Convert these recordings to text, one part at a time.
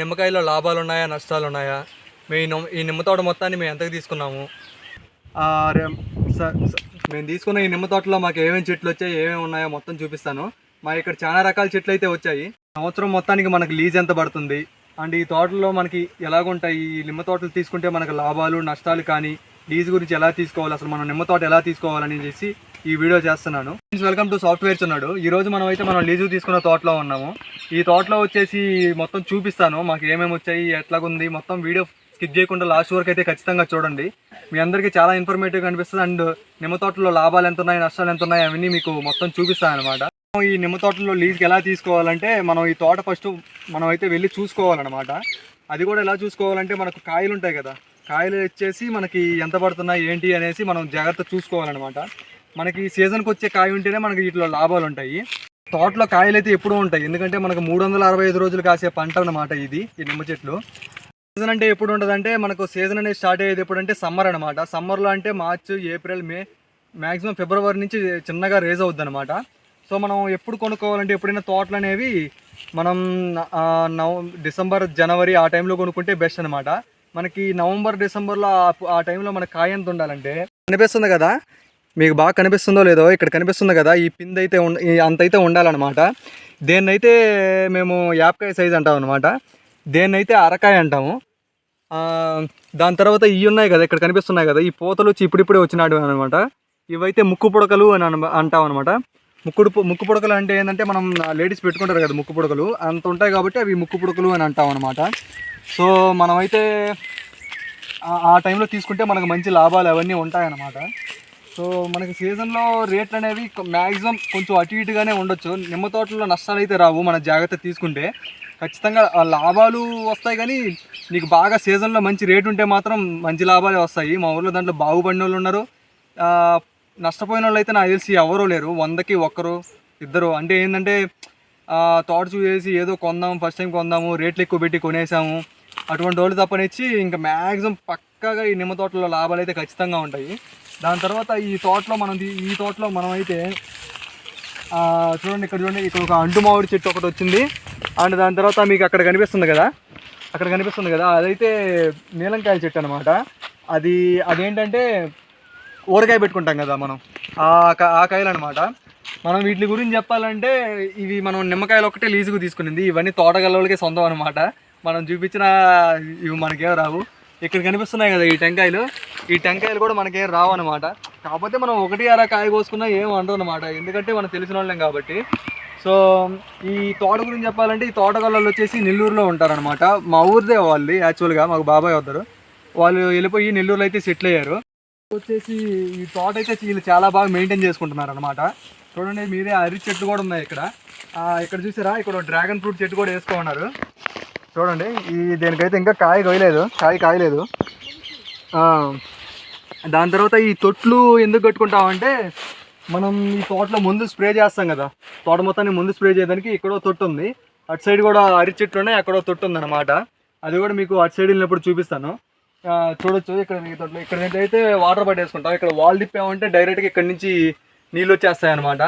నిమ్మకాయలో లాభాలు ఉన్నాయా, నష్టాలు ఉన్నాయా, ఈ నిమ్మ తోట మొత్తాన్ని మేము ఎంతకు తీసుకున్నాము, మేము తీసుకున్న ఈ నిమ్మ తోటలో మాకు ఏమేమి చెట్లు వచ్చాయి, ఏమేమి ఉన్నాయో మొత్తం చూపిస్తాను. మా ఇక్కడ చాలా రకాల చెట్లు అయితే వచ్చాయి. సంవత్సరం మొత్తానికి మనకు లీజ్ ఎంత పడుతుంది అండ్ ఈ తోటలో మనకి ఎలాగుంటాయి, ఈ నిమ్మ తోటలు తీసుకుంటే మనకు లాభాలు నష్టాలు కానీ లీజ్ గురించి ఎలా తీసుకోవాలి, అసలు మనం నిమ్మ తోట ఎలా తీసుకోవాలని చేసి ఈ వీడియో చేస్తున్నాను. వెల్కమ్ టు సాఫ్ట్వేర్స్ ఉన్నాడు. ఈరోజు మనం లీజు తీసుకున్న తోటలో ఉన్నాము. ఈ తోటలో వచ్చేసి మొత్తం చూపిస్తాను మాకు ఏమేమి వచ్చాయి, ఎట్లాగుంది, మొత్తం వీడియో స్కిప్ చేయకుండా లాస్ట్ వరకు అయితే ఖచ్చితంగా చూడండి. మీ అందరికీ చాలా ఇన్ఫర్మేటివ్గా అనిపిస్తుంది. అండ్ నిమ్మ తోటలో లాభాలు ఎంత ఉన్నాయి, నష్టాలు ఎంత ఉన్నాయి అవన్నీ మీకు మొత్తం చూపిస్తాను అనమాట. ఈ నిమ్మ తోటలో లీజ్కి ఎలా తీసుకోవాలంటే మనం ఈ తోట ఫస్ట్ మనం అయితే వెళ్ళి చూసుకోవాలన్నమాట. అది కూడా ఎలా చూసుకోవాలంటే మనకు కాయలు ఉంటాయి కదా, కాయలు వచ్చేసి మనకి ఎంత పడుతున్నాయి ఏంటి అనేసి మనం జాగ్రత్త చూసుకోవాలన్నమాట. మనకి సీజన్కి వచ్చే కాయ ఉంటేనే మనకి వీటిలో లాభాలు ఉంటాయి. తోటలో కాయలు అయితే ఎప్పుడూ ఉంటాయి, ఎందుకంటే మనకు 365 రోజులు కాసే పంట అన్నమాట ఈ నిమ్మ చెట్లు. సీజన్ అంటే ఎప్పుడు ఉంటుంది అంటే మనకు సీజన్ అనేది స్టార్ట్ అయ్యేది ఎప్పుడంటే సమ్మర్ అనమాట. సమ్మర్లో అంటే మార్చ్, ఏప్రిల్, మే, మ్యాక్సిమం ఫిబ్రవరి నుంచి చిన్నగా రేజ్ అవుద్ది అనమాట. సో మనం ఎప్పుడు కొనుక్కోవాలంటే ఎప్పుడైనా తోటలు అనేవి మనం డిసెంబర్, జనవరి ఆ టైంలో కొనుక్కుంటే బెస్ట్ అనమాట. మనకి నవంబర్, డిసెంబర్లో ఆ టైంలో మనకు కాయ ఎంత ఉండాలంటే, కనిపిస్తుంది కదా మీకు, బాగా కనిపిస్తుందో లేదో, ఇక్కడ కనిపిస్తుంది కదా ఈ పిండి అయితే అంతైతే ఉండాలన్నమాట. దేన్నైతే మేము యాప్కాయ సైజ్ అంటాం అనమాట, దేన్నైతే అరకాయ అంటాము. దాని తర్వాత ఇవి ఉన్నాయి కదా, ఇక్కడ కనిపిస్తున్నాయి కదా, ఈ పూతలు వచ్చి ఇప్పుడిప్పుడే వచ్చినాడు అనమాట. ఇవైతే ముక్కు పుడకలు అని అంటాం అనమాట. ముక్కు పుడకలు అంటే ఏంటంటే మనం లేడీస్ పెట్టుకుంటారు కదా ముక్కు పుడకలు, అంత ఉంటాయి కాబట్టి అవి ముక్కు పుడకలు అని అంటాం అనమాట. సో మనమైతే ఆ టైంలో తీసుకుంటే మనకు మంచి లాభాలు అవన్నీ ఉంటాయన్నమాట. సో మనకి సీజన్లో రేట్లు అనేవి మ్యాక్సిమం కొంచెం అటు ఇటుగానే ఉండొచ్చు. నిమ్మ తోటలో నష్టాలు అయితే రావు మన జాగ్రత్త తీసుకుంటే. ఖచ్చితంగా లాభాలు వస్తాయి, కానీ నీకు బాగా సీజన్లో మంచి రేటు ఉంటే మాత్రం మంచి లాభాలే వస్తాయి. మా ఊర్లో దాంట్లో బాగుపడిన వాళ్ళు ఉన్నారు, నష్టపోయిన వాళ్ళు అయితే నాకు తెలిసి ఎవరూ లేరు. 100కి 1 2 అంటే ఏంటంటే తోట చూసేసి ఏదో కొందాము, ఫస్ట్ టైం కొందాము, రేట్లు ఎక్కువ పెట్టి కొనేసాము అటువంటి వాళ్ళు తప్పనిచ్చి ఇంకా మ్యాక్సిమం పక్కాగా ఈ నిమ్మ తోటలో లాభాలు అయితే ఖచ్చితంగా ఉంటాయి. దాని తర్వాత ఈ తోటలో మనం అయితే చూడండి, ఇక్కడ చూడండి, ఇక్కడ ఒక అంటు మామిడి చెట్టు ఒకటి వచ్చింది. అండ్ దాని తర్వాత మీకు అక్కడ కనిపిస్తుంది కదా అదైతే నీలంకాయ చెట్టు అనమాట. అదేంటంటే ఊరకాయ పెట్టుకుంటాం కదా మనం, ఆ కాయలు అనమాట. మనం వీటి గురించి చెప్పాలంటే ఇవి మనం నిమ్మకాయలు ఒకటే లీజుకు తీసుకునింది, ఇవన్నీ తోటగల్లకే సొంతం అనమాట. మనం చూపించిన ఇవి మనకేం రావు. ఇక్కడ కనిపిస్తున్నాయి కదా ఈ టెంకాయలు కూడా మనకేం రావు అనమాట. కాకపోతే మనం 1-2 కాయ కోసుకున్నా ఏం అంటారు అనమాట, ఎందుకంటే మనం తెలిసిన వాళ్ళం కాబట్టి. సో ఈ తోట గురించి చెప్పాలంటే ఈ తోటగల్లలు వచ్చేసి నెల్లూరులో ఉంటారనమాట. మా ఊరిదే వాళ్ళు, యాక్చువల్గా మాకు బాబాయ్ వద్దరు, వాళ్ళు వెళ్ళిపోయి నెల్లూరులో అయితే సెటిల్ అయ్యారు. వచ్చేసి ఈ తోట అయితే వీళ్ళు చాలా బాగా మెయింటైన్ చేసుకుంటున్నారు అనమాట. చూడండి మీరే, అరటి చెట్లు కూడా ఉన్నాయి ఇక్కడ చూసారా, ఇక్కడ డ్రాగన్ ఫ్రూట్ చెట్టు కూడా వేసుకున్నారు. చూడండి దేనికైతే ఇంకా కాయ కాయలేదు. దాని తర్వాత ఈ తొట్లు ఎందుకు కట్టుకుంటామంటే మనం ఈ తోటలో ముందు స్ప్రే చేస్తాం కదా, తోట మొత్తాన్ని ముందు స్ప్రే చేయడానికి ఇక్కడో తొట్టు ఉంది, అటు సైడ్ కూడా అరటి చెట్లు ఉన్నాయి, అక్కడో తొట్టు ఉందన్నమాట. అది కూడా మీకు అటు సైడ్ వెళ్ళినప్పుడు చూపిస్తాను. చూడొచ్చు ఇక్కడ మీ తోటలో, ఇక్కడ అయితే వాటర్ పట్టేసుకుంటాం. ఇక్కడ వాల్ తిప్పామంటే డైరెక్ట్గా ఇక్కడ నుంచి నీళ్ళు వచ్చేస్తాయి అనమాట.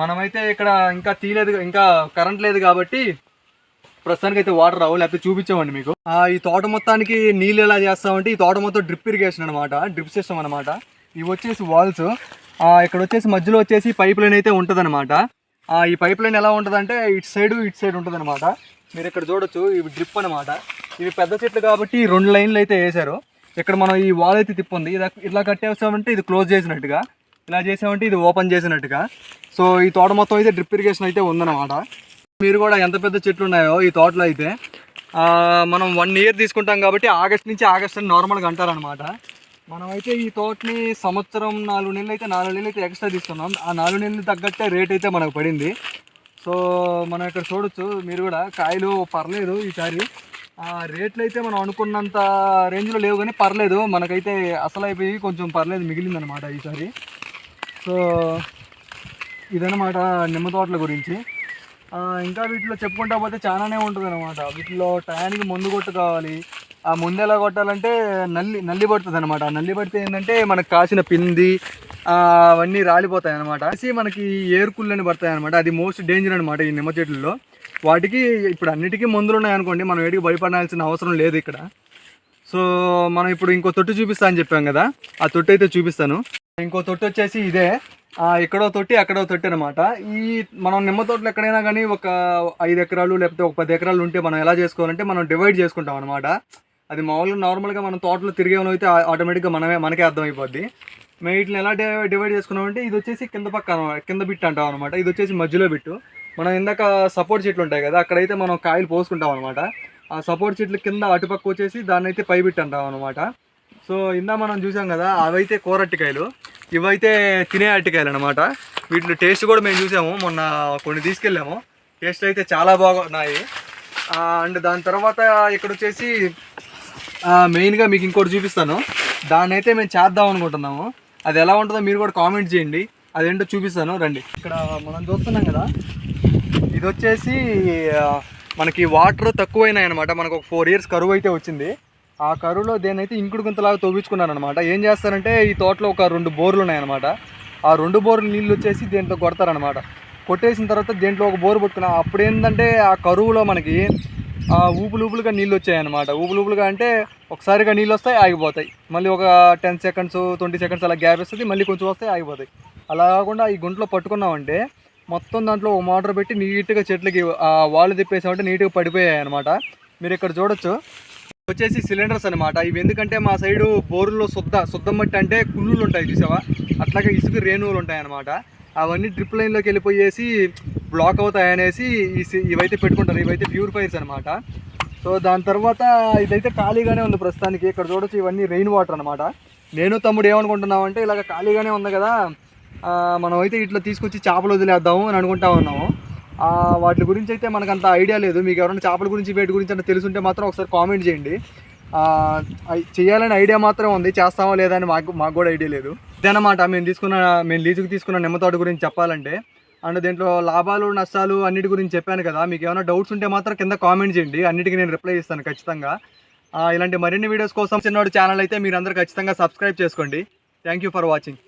మనమైతే ఇక్కడ ఇంకా కరెంట్ లేదు కాబట్టి ప్రస్తుతానికి అయితే వాటర్ రావు, లేకపోతే చూపించామండి మీకు. ఈ తోట మొత్తానికి నీళ్ళు ఎలా చేస్తామంటే ఈ తోట మొత్తం డ్రిప్ ఇరిగేషన్ అనమాట, డ్రిప్ సిస్టమ్ అనమాట. ఇవి వచ్చేసి వాల్స్, ఇక్కడ వచ్చేసి మధ్యలో వచ్చేసి పైప్ లైన్ అయితే ఉంటుంది అనమాట. ఈ పైప్ లైన్ ఎలా ఉంటుందంటే ఇటు సైడ్ ఉంటుంది అనమాట. మీరు ఇక్కడ చూడొచ్చు, ఇవి డ్రిప్ అనమాట. ఇవి పెద్ద చెట్లు కాబట్టి 2 లైన్లు అయితే వేసారు. ఇక్కడ మనం ఈ వాల్ అయితే తిప్పుంది, ఇట్లా కట్టేసామంటే ఇది క్లోజ్ చేసినట్టుగా, ఇలా చేసామంటే ఇది ఓపెన్ చేసినట్టుగా. సో ఈ తోట మొత్తం అయితే డ్రిప్ ఇరిగేషన్ అయితే ఉందన్నమాట. మీరు కూడా ఎంత పెద్ద చెట్లు ఉన్నాయో ఈ తోటలో అయితే మనం 1 ఇయర్ తీసుకుంటాం కాబట్టి ఆగస్ట్ నుంచి ఆగస్ట్ అని నార్మల్గా అంటారనమాట. మనమైతే ఈ తోటని సంవత్సరం 4 నెలలు అయితే ఎక్స్ట్రా తీసుకున్నాం. ఆ 4 నెలలు తగ్గట్టే రేట్ అయితే మనకు పడింది. సో మనం ఇక్కడ చూడొచ్చు మీరు కూడా, కాయలు పర్లేదు ఈసారి. రేట్లు అయితే మనం అనుకున్నంత రేంజ్లో లేవు, కానీ పర్లేదు, మనకైతే అసలు అయిపోయి కొంచెం పర్లేదు మిగిలిందనమాట ఈసారి. సో ఇదన్నమాట నిమ్మ తోటల గురించి. ఇంకా వీటిలో చెప్పుకుంటా పోతే చాలానే ఉంటుంది అనమాట. వీటిలో టయానికి మందు కొట్టు కావాలి. ఆ ముందు ఎలా కొట్టాలంటే నల్లి పడుతుంది అనమాట. నల్లి పడితే ఏంటంటే మనకు కాసిన పిండి అవన్నీ రాలిపోతాయి అనమాట. మనకి ఏరుకుళ్ళని పడతాయి అనమాట. అది మోస్ట్ డేంజర్ అనమాట ఈ నిమ్మ చెట్లలో. వాటికి ఇప్పుడు అన్నిటికీ మందులు ఉన్నాయనుకోండి, మనం ఏడికి భయపడాల్సిన అవసరం లేదు ఇక్కడ. సో మనం ఇప్పుడు ఇంకో తొట్టి చూపిస్తా అని చెప్పాం కదా, ఆ తొట్టి అయితే చూపిస్తాను. ఇంకో తొట్టి వచ్చేసి ఇదే, ఎక్కడో తొట్టి అక్కడో తొట్టి అనమాట. ఈ మనం నిమ్మ తోటలు ఎక్కడైనా కానీ ఒక 5 ఎకరాలు లేకపోతే ఒక 10 ఎకరాలు ఉంటే మనం ఎలా చేసుకోవాలంటే మనం డివైడ్ చేసుకుంటాం అనమాట. అది మామూలుగా నార్మల్గా మనం తోటలో తిరిగేమో అయితే ఆటోమేటిక్గా మనకే అర్థమైపోద్ది. మేము వీటిని ఎలా డివైడ్ చేసుకున్నామంటే, ఇది వచ్చేసి కింద పక్క కింద బిట్ అంటాం అనమాట, ఇది వచ్చేసి మధ్యలో బిట్టు. మనం ఇందాక సపోర్ట్ చెట్లు ఉంటాయి కదా, అక్కడైతే మనం కాయలు పోసుకుంటాం అనమాట. ఆ సపోర్ట్ చెట్లు కింద అటుపక్క వచ్చేసి దాన్ని అయితే పై బిట్ అంటాం అనమాట. సో ఇందా మనం చూసాం కదా, అవైతే కూర అరటికాయలు, ఇవైతే తినే అరటికాయలు అనమాట. వీటిలో టేస్ట్ కూడా మేము చూసాము, మొన్న కొన్ని తీసుకెళ్ళాము, టేస్ట్ అయితే చాలా బాగున్నాయి. అండ్ దాని తర్వాత ఇక్కడ వచ్చేసి మెయిన్గా మీకు ఇంకోటి చూపిస్తాను, దాన్ని అయితే మేము చేద్దాం అనుకుంటున్నాము. అది ఎలా ఉంటుందో మీరు కూడా కామెంట్ చేయండి, అదేంటో చూపిస్తాను రండి. ఇక్కడ మనం చూస్తున్నాం కదా, ఇది వచ్చేసి మనకి వాటర్ తక్కువైనాయి అనమాట. మనకు ఒక 4 years కరువు అయితే వచ్చింది. ఆ కరువులో దేన్నైతే ఇంకుడు గుంతలాగా తవ్వించుకున్నారనమాట. ఏం చేస్తారంటే, ఈ తోటలో ఒక 2 బోర్లు ఉన్నాయన్నమాట. ఆ 2 బోర్లు నీళ్ళు వచ్చేసి దేంట్లో కొడతారనమాట. కొట్టేసిన తర్వాత దేంట్లో ఒక బోరు పట్టుకున్నా, అప్పుడు ఏంటంటే ఆ కరువులో మనకి ఊపులుగా నీళ్ళు వచ్చాయన్నమాట. ఊపులుగా అంటే ఒకసారిగా నీళ్ళు వస్తాయి, ఆగిపోతాయి, మళ్ళీ ఒక 10 seconds 20 seconds అలా గ్యాప్ వస్తుంది, మళ్ళీ కొంచెం వస్తాయి, ఆగిపోతాయి. అలా కాకుండా ఈ గుంటలో పట్టుకున్నామంటే మొత్తం దాంట్లో ఒక మోటార్ పెట్టి నీట్గా చెట్లకి వాళ్ళు తిప్పేసామంటే నీట్గా పడిపోయాయి అనమాట. మీరు ఇక్కడ చూడొచ్చు, వచ్చేసి సిలిండర్స్ అనమాట. ఇవి ఎందుకంటే మా సైడు బోరులో శుద్ధ మట్టి అంటే కుళ్ళులు ఉంటాయి చూసావా, అట్లాగే ఇసుక రేణువులు ఉంటాయి అనమాట. అవన్నీ డ్రిప్ లైన్లోకి వెళ్ళిపోయేసి బ్లాక్ అవుతాయి అనేసి ఇవైతే పెట్టుకుంటారు. ఇవైతే ప్యూరిఫైర్స్ అనమాట. సో దాని తర్వాత ఇదైతే ఖాళీగానే ఉంది ప్రస్తుతానికి. ఇక్కడ చూడొచ్చు, ఇవన్నీ రెయిన్ వాటర్ అనమాట. నేను తమ్ముడు ఏమనుకుంటున్నామంటే, ఇలాగ ఖాళీగానే ఉంది కదా, మనం అయితే ఇట్లా తీసుకొచ్చి చేపలు వదిలేద్దాము అని అనుకుంటా ఉన్నాము. వాటి గురించి అయితే మనకు అంత ఐడియా లేదు. మీకు ఎవరైనా చేపల గురించి వేటి గురించి అంటే తెలుసుంటే మాత్రం ఒకసారి కామెంట్ చేయండి. చేయాలని ఐడియా మాత్రం ఉంది, చేస్తామో లేదా అని మాకు కూడా ఐడియా లేదు. ఇదన్నమాట మేము లీజుకి తీసుకున్న నిమ్మ తోట గురించి చెప్పాలంటే. అండ్ దీంట్లో లాభాలు నష్టాలు అన్నిటి గురించి చెప్పాను కదా. మీకు ఏమైనా డౌట్స్ ఉంటే మాత్రం కింద కామెంట్ చేయండి, అన్నిటికీ నేను రిప్లై ఇస్తాను ఖచ్చితంగా. ఇలాంటి మరిన్ని వీడియోస్ కోసం చిన్నోడు ఛానల్ అయితే మీరందరూ ఖచ్చితంగా సబ్స్క్రైబ్ చేసుకోండి. Thank you for watching.